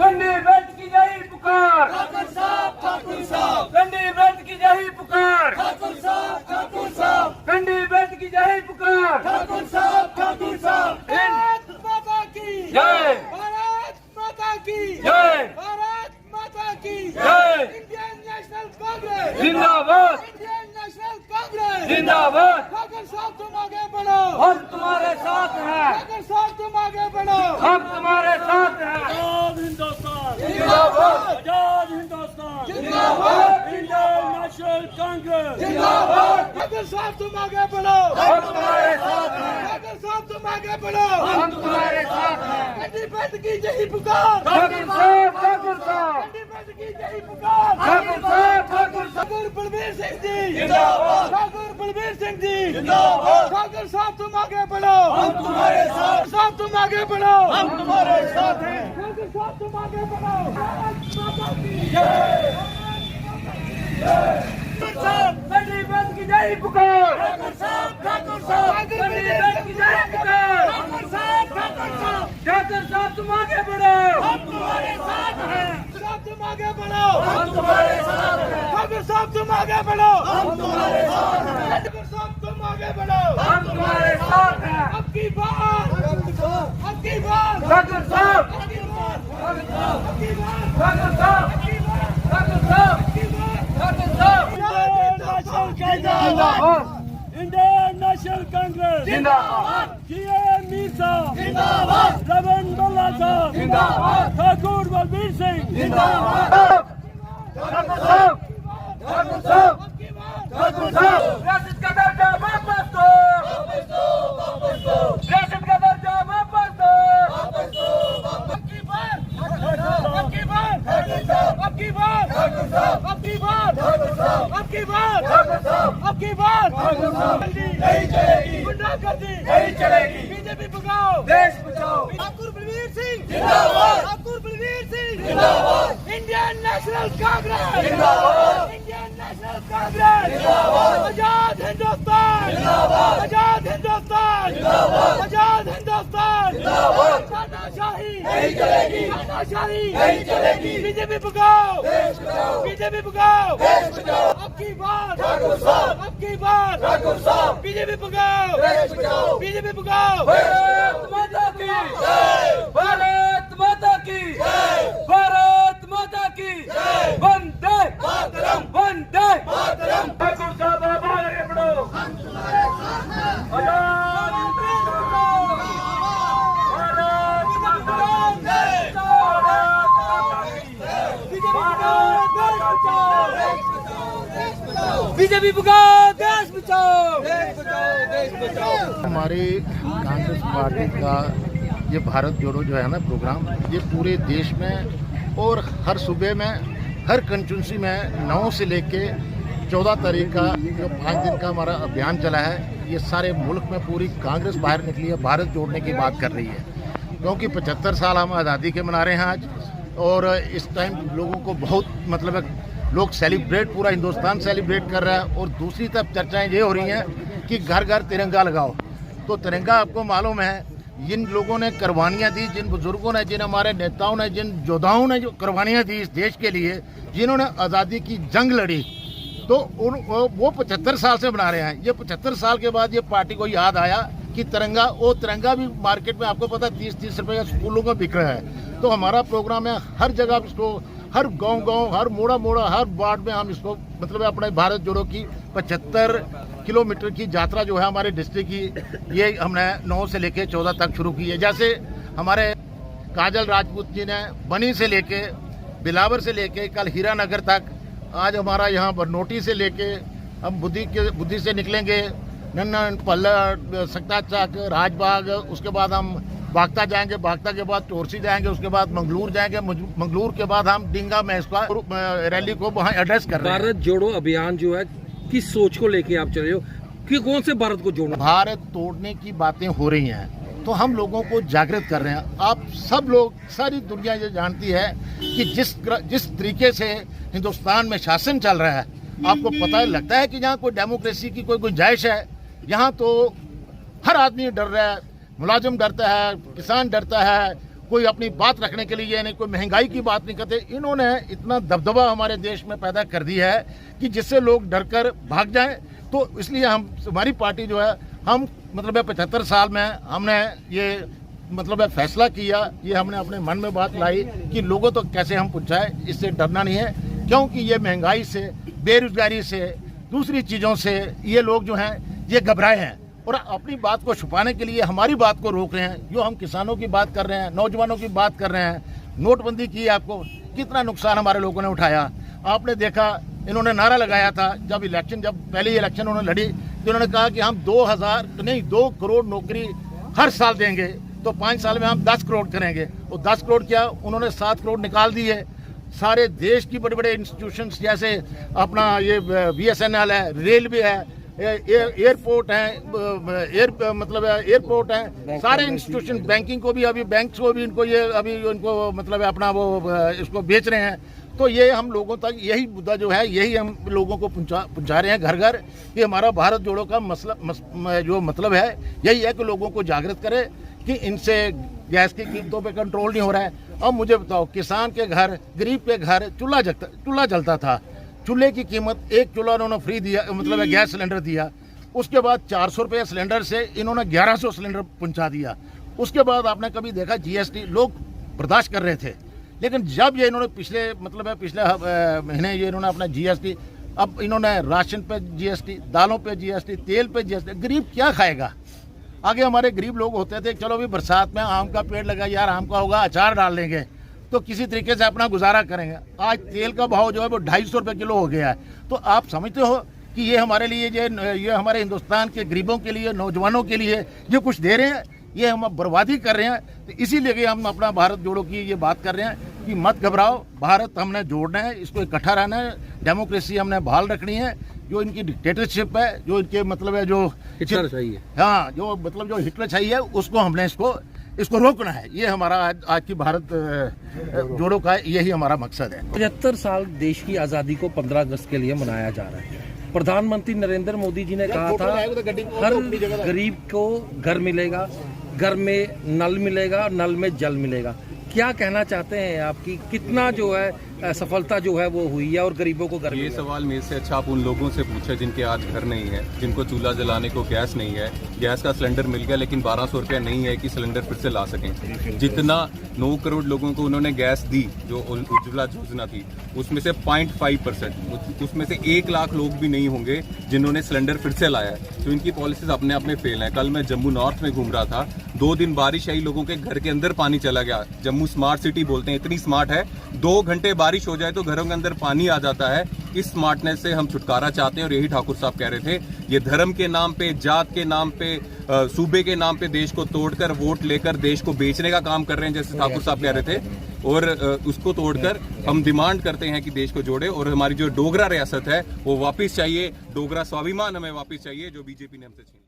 गंडी belt की यही पुकार, ठाकुर साहब, गंडी बेल्ट की यही पुकार, ठाकुर साहब, गंडी बेल्ट की यही पुकार। ठाकुर साहब, भारत माता की जय, भारत माता की जय, भारत माता की जय। इंडियन नेशनल कांग्रेस जिंदाबाद, इंडियन नेशनल कांग्रेस जिंदाबाद। ठाकुर साहब तुम आगे बढ़ो, हम तुम्हारे साथ हैं, ठाकुर साहब तुम आगे बढ़ो। हम तुम्हारे साथ हैं। आजाद हिंदुस्तान, जिंदाबाद, आजाद हिंदुस्तान, जिंदाबाद, इंडियन नेशनल कांग्रेस, जिंदाबाद। ठाकुर साहब तुम आगे बढ़ो, हम तुम्हारे साथ हैं, ठाकुर साहब तुम आगे बढ़ो। हम तुम्हारे साथ हैं। गंडी बेल्ट की यही पुकार, ठाकुर साहब, ठाकुर साहब, गंडी बेल्ट की यही पुकार। ठाकुर साहब, ठाकुर साहब। ठाकुर बलबीर सिंह जी जिंदाबाद, ठाकुर बलबीर सिंह जी जिंदाबाद। ठाकुर साहब तुम आगे बढ़ो, हम तुम्हारे साथ, साहब तुम आगे बढ़ो, हम तुम्हारे साथ हैं। ठाकुर साहब तुम आगे बढ़ो। भारत माता की गंडी बेल्ट की यही पुकार, ठाकुर साहब, गंडी बेल्ट की यही पुकार। ठाकुर साहब, ठाकुर साहब तुम आगे बढ़ो, हम तुम्हारे साथ हैं। साहब तुम आगे बढ़ो, हम तुम्हारे साथ हैं, ठाकुर साहब तुम आगे बढ़ो, हम तुम्हारे साथ हैं, ठाकुर साहब तुम आगे बढ़ो। हम तुम्हारे साथ हैं। अब की बार, अब की बार, ठाकुर साहब, अब की बार, ठाकुर साहब, अब की बार, ठाकुर साहब, अब की बार, ठाकुर साहब, अब की बार। ठाकुर साहब। जिंदाबाद, इंडियन नेशनल कांग्रेस, जिंदाबाद, जीएम मीर साहब, जिंदाबाद, रमन बल्ला साहब, जिंदाबाद, ठाकुर बलबीर सिंह, जिंदाबाद। ठाकुर साहब, ठाकुर साहब, ठाकुर साहब। रियासत का दर्जा वापस दो, रियासत का दर्जा वापस दो। अब की बार, अब की बार, अब की बार, अब की बार, अब की बार, अब की बार। नहीं चलेगी, गुंडागर्दी नहीं चलेगी। बीजेपी भगाओ, देश बचाओ, ठाकुर बलबीर सिंह जिंदाबाद, ठाकुर बलबीर सिंह जिंदाबाद, इंडियन नेशनल कांग्रेस, जिंदाबाद, इंडियन नेशनल कांग्रेस, जिंदाबाद, आजाद हिंदुस्तान, जिंदाबाद, आजाद हिंदुस्तान, जिंदाबाद, आजाद हिंदुस्तान, जिंदाबाद। तानाशाही नहीं चलेगी, तानाशाही नहीं चलेगी। बीजेपी भगाओ, देश बचाओ, बीजेपी भगाओ, देश बचाओ। अब की बार, ठाकुर साहब, अब की बार, ठाकुर साहब, बीजेपी भगाओ, देश बचाओ। बीजेपी भगाओ। भारत माता की जय, भारत माता की जय, भारत माता की जय। वंदे मातरम, वंदे मातरम। ठाकुर साहब आप आगे बढ़ो, आजाद हिंदुस्तान, भारत माता की जय, भारत माता की जय, भारत माता की जय। बीजेपी भगाओ, देश बचाओ, देश बचाओ, देश बचाओ। हमारे कांग्रेस पार्टी का ये भारत जोड़ो जो है ना प्रोग्राम, ये पूरे देश में और हर सूबे में, हर कंस्टिट्यूंसी में 9 से लेके 14 तारीख का जो 5 दिन का हमारा अभियान चला है, ये सारे मुल्क में पूरी कांग्रेस बाहर निकली है, भारत जोड़ने की बात कर रही है। क्योंकि 75 साल हम आज़ादी के मना रहे हैं आज, और इस टाइम लोगों को बहुत मतलब है, लोग सेलिब्रेट, पूरा हिंदुस्तान सेलिब्रेट कर रहा है। और दूसरी तरफ चर्चाएं ये हो रही हैं कि घर घर तिरंगा लगाओ। तो तिरंगा आपको मालूम है, जिन लोगों ने कुर्बानियाँ दी, जिन बुजुर्गों ने, जिन हमारे नेताओं ने, जिन योद्धाओं ने जो कुर्बानियाँ दी इस देश के लिए, जिन्होंने आज़ादी की जंग लड़ी, तो वो 75 साल से बना रहे हैं। ये 75 साल के बाद ये पार्टी को याद आया कि तिरंगा, वो तिरंगा भी मार्केट में आपको पता 30-30 रुपये का स्कूलों में बिक रहा है। तो हमारा प्रोग्राम है, हर जगह इसको, हर गांव-गांव, हर मोड़ा-मोड़ा, हर वार्ड में हम इसको मतलब अपने भारत जोड़ो की 75 किलोमीटर की यात्रा जो है हमारे डिस्ट्रिक्ट की, ये हमने 9 से लेके 14 तक शुरू की है। जैसे हमारे काजल राजपूत जी ने बनी से लेके बिलावर से लेके कल हीरानगर तक, आज हमारा यहाँ बरनोटी से लेके हम बुद्धि से निकलेंगे, नन्ना पल्ला, सकता चक, राजबाग, उसके बाद हम बागता जाएंगे, बागता के बाद टोरसी जाएंगे, उसके बाद मंगलूर जाएंगे, मंगलूर के बाद हम डिंगा में इसका रैली को वहाँ एड्रेस कर रहे हैं। भारत जोड़ो अभियान जो है किस सोच को लेके आप चल रहे हो कि कौन से भारत को जोड़ना? भारत तोड़ने की बातें हो रही हैं, तो हम लोगों को जागृत कर रहे हैं। आप सब लोग, सारी दुनिया ये जानती है कि जिस तरीके से हिंदुस्तान में शासन चल रहा है, आपको पता है, लगता है कि यहाँ कोई डेमोक्रेसी की कोई गुंजाइश है। यहाँ तो हर आदमी डर रहा है, मुलाजिम डरता है, किसान डरता है, कोई अपनी बात रखने के लिए नहीं, कोई महंगाई की बात नहीं करते। इन्होंने इतना दबदबा हमारे देश में पैदा कर दिया है कि जिससे लोग डरकर भाग जाएं। तो इसलिए हमारी पार्टी जो है, हम मतलब 75 साल में हमने ये मतलब फैसला किया, ये हमने अपने मन में बात लाई कि लोगों तक कैसे हम पहुँचाएं, इससे डरना नहीं है। क्योंकि ये महंगाई से, बेरोजगारी से, दूसरी चीज़ों से ये लोग जो हैं ये घबराए हैं और अपनी बात को छुपाने के लिए हमारी बात को रोक रहे हैं। जो हम किसानों की बात कर रहे हैं, नौजवानों की बात कर रहे हैं, नोटबंदी की, आपको कितना नुकसान हमारे लोगों ने उठाया। आपने देखा इन्होंने नारा लगाया था जब पहली इलेक्शन उन्होंने लड़ी, तो उन्होंने कहा कि हम 2 करोड़ नौकरी हर साल देंगे, तो 5 साल में हम 10 करोड़ करेंगे। और 10 करोड़ क्या, उन्होंने 7 करोड़ निकाल दिए। सारे देश की बड़े बड़े इंस्टीट्यूशंस जैसे अपना ये BSNL है, रेलवे है, एयरपोर्ट है, एयरपोर्ट है, सारे इंस्टीट्यूशन, बैंकिंग को भी अभी बैंक्स को भी इनको ये अभी इनको मतलब अपना वो इसको बेच रहे हैं। तो ये हम लोगों तक यही मुद्दा जो है, यही हम लोगों को पहुंचा रहे हैं घर घर कि हमारा भारत जोड़ो का जो मतलब है यही है कि लोगों को जागृत करे कि इनसे गैस की कीमतों पे कंट्रोल नहीं हो रहा है। अब मुझे बताओ, किसान के घर, गरीब के घर चूल्हा जलता था, चूल्हे की कीमत, एक चूल्हा उन्होंने फ्री दिया, मतलब गैस सिलेंडर दिया। उसके बाद 400 रुपये सिलेंडर से इन्होंने 1100 सिलेंडर पहुंचा दिया। उसके बाद आपने कभी देखा GST लोग बर्दाश्त कर रहे थे, लेकिन जब ये इन्होंने पिछले महीने ये इन्होंने अपना GST, अब इन्होंने राशन पे GST, दालों पे GST, तेल पे GST, गरीब क्या खाएगा? आगे हमारे गरीब लोग होते थे, चलो भी बरसात में आम का पेड़ लगा, यार आम का होगा, अचार डाल लेंगे तो किसी तरीके से अपना गुजारा करेंगे। आज तेल का भाव जो है वो 250 रुपये किलो हो गया है। तो आप समझते हो कि ये हमारे लिए ये हमारे हिंदुस्तान के गरीबों के लिए, नौजवानों के लिए ये कुछ दे रहे हैं, ये हम बर्बादी कर रहे हैं। तो इसीलिए हम अपना भारत जोड़ो की ये बात कर रहे हैं कि मत घबराओ, भारत हमने जोड़ना है, इसको इकट्ठा रहना है, डेमोक्रेसी हमने बहाल रखनी है। जो इनकी डिक्टेटरशिप है, जो इनके मतलब है जो हिटलर चाहिए, हाँ जो मतलब जो हिटलर चाहिए, उसको हमने इसको रोकना है। ये हमारा आज की भारत जोड़ो का यही हमारा मकसद है। 75 साल देश की आज़ादी को 15 अगस्त के लिए मनाया जा रहा है। प्रधानमंत्री नरेंद्र मोदी जी ने कहा था हर गरीब को घर मिलेगा, घर में नल मिलेगा, नल में जल मिलेगा। क्या कहना चाहते हैं आपकी, कितना जो है सफलता जो है वो हुई है और गरीबों को घर? ये सवाल मेरे से अच्छा आप उन लोगों से पूछे जिनके आज घर नहीं है, जिनको चूल्हा जलाने को गैस नहीं है, गैस का सिलेंडर मिल गया लेकिन 1200 रुपया नहीं है कि सिलेंडर फिर से ला सकें। जितना 9 करोड़ लोगों को उन्होंने गैस दी, जो उज्ज्वला योजना थी, उसमें से 0.5%, उसमें से 1 लाख लोग भी नहीं होंगे जिन्होंने सिलेंडर फिर से लाया है। तो इनकी पॉलिसीज अपने आप में फेल हैं। कल मैं जम्मू नॉर्थ में घूम रहा था, 2 दिन बारिश आई, लोगों के घर के अंदर पानी चला गया। जम्मू स्मार्ट सिटी बोलते हैं, इतनी स्मार्ट है, 2 घंटे बारिश हो जाए तो घरों के अंदर पानी आ जाता है। इस स्मार्टनेस से हम छुटकारा चाहते हैं और यही ठाकुर साहब कह रहे थे। ये धर्म के नाम पे, जात के नाम पे, सूबे के नाम पे देश को तोड़कर वोट लेकर देश को बेचने का काम कर रहे हैं, जैसे ठाकुर साहब कह रहे थे। और उसको तोड़कर हम डिमांड करते हैं कि देश को जोड़े और हमारी जो डोगरा रियासत है वो वापस चाहिए, डोगरा स्वाभिमान हमें वापस चाहिए जो बीजेपी ने हमसे छीना।